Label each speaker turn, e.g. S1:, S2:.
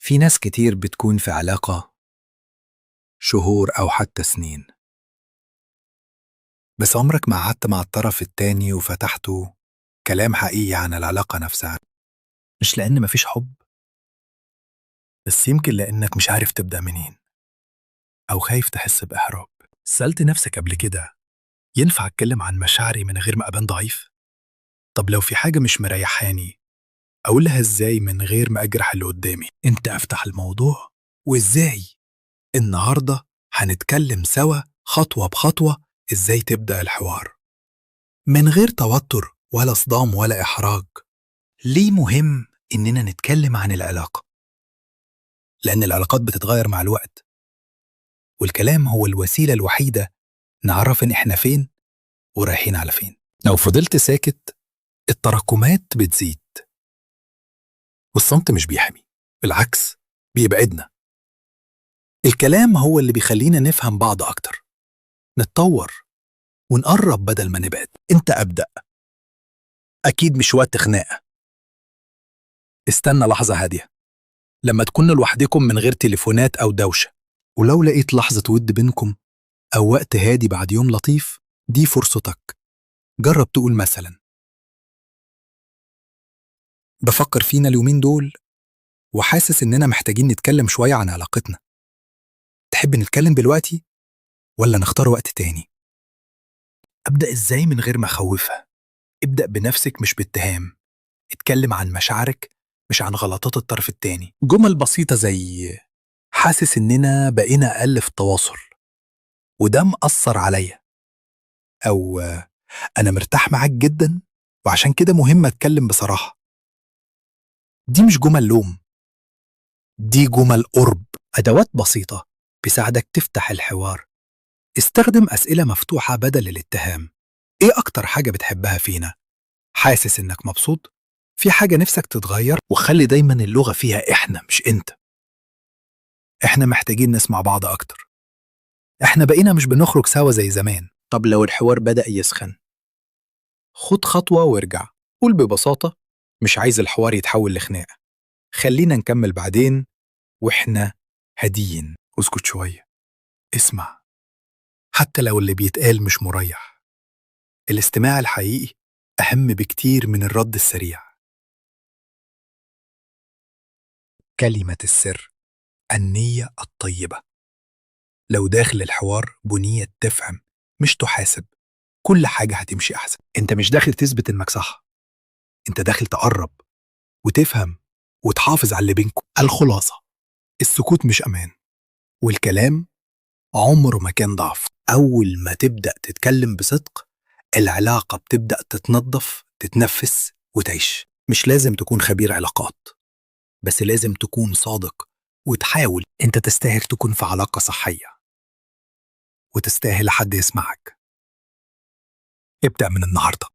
S1: في ناس كتير بتكون في علاقة شهور أو حتى سنين، بس عمرك ما قعدت مع الطرف التاني وفتحته كلام حقيقي عن العلاقة نفسها. مش لأن مفيش حب، بس يمكن لأنك مش عارف تبدأ منين أو خايف تحس بإحراج. سألت نفسك قبل كده ينفع أتكلم عن مشاعري من غير ما أبان ضعيف؟ طب لو في حاجة مش مريحاني أقولها إزاي من غير ما أجرح اللي قدامي؟ إمتى أفتح الموضوع وإزاي؟ النهاردة هنتكلم سوا خطوة بخطوة إزاي تبدأ الحوار من غير توتر ولا صدام ولا إحراج. ليه مهم إننا نتكلم عن العلاقة؟ لأن العلاقات بتتغير مع الوقت، والكلام هو الوسيلة الوحيدة نعرف إن إحنا فين ورايحين على فين. لو فضلت ساكت التراكمات بتزيد، والصمت مش بيحمي، بالعكس بيبعدنا. الكلام هو اللي بيخلينا نفهم بعض أكتر، نتطور ونقرب بدل ما نبعد. أنت أبدأ، أكيد مش وقت خناقة. استنى لحظة هادية لما تكونوا لوحدكم من غير تليفونات أو دوشة، ولو لقيت لحظة ود بينكم أو وقت هادي بعد يوم لطيف دي فرصتك. جرب تقول مثلا بفكر فينا اليومين دول وحاسس إننا محتاجين نتكلم شوية عن علاقتنا. تحب نتكلم دلوقتي ولا نختار وقت تاني؟ أبدأ إزاي من غير ما أخوفها؟ ابدأ بنفسك مش باتهام. اتكلم عن مشاعرك مش عن غلطات الطرف التاني. جمل بسيطة زي حاسس إننا بقينا أقل في التواصل وده مأثر عليا، أو أنا مرتاح معاك جدا وعشان كده مهم أتكلم بصراحة. دي مش جمل لوم، دي جمل قرب. أدوات بسيطة بيساعدك تفتح الحوار. استخدم أسئلة مفتوحة بدل الاتهام. إيه أكتر حاجة بتحبها فينا؟ حاسس إنك مبسوط؟ في حاجة نفسك تتغير؟ وخلي دايما اللغة فيها إحنا مش أنت. إحنا محتاجين نسمع بعض أكتر. إحنا بقينا مش بنخرج سوا زي زمان. طب لو الحوار بدأ يسخن خد خطوة وارجع. قول ببساطة مش عايز الحوار يتحول لخناقة، خلينا نكمل بعدين وإحنا هاديين. اسكت شوية، اسمع حتى لو اللي بيتقال مش مريح. الاستماع الحقيقي أهم بكتير من الرد السريع. كلمة السر النية الطيبة. لو داخل الحوار بنية تفهم مش تحاسب كل حاجة هتمشي أحسن. أنت مش داخل تثبت إنك صح، أنت داخل تقرب وتفهم وتحافظ على اللي بينكم. الخلاصة السكوت مش أمان، والكلام عمره ما كان ضعف. أول ما تبدأ تتكلم بصدق العلاقة بتبدأ تتنظف تتنفس وتعيش. مش لازم تكون خبير علاقات، بس لازم تكون صادق وتحاول. أنت تستاهل تكون في علاقة صحية وتستاهل حد يسمعك. ابدأ من النهاردة.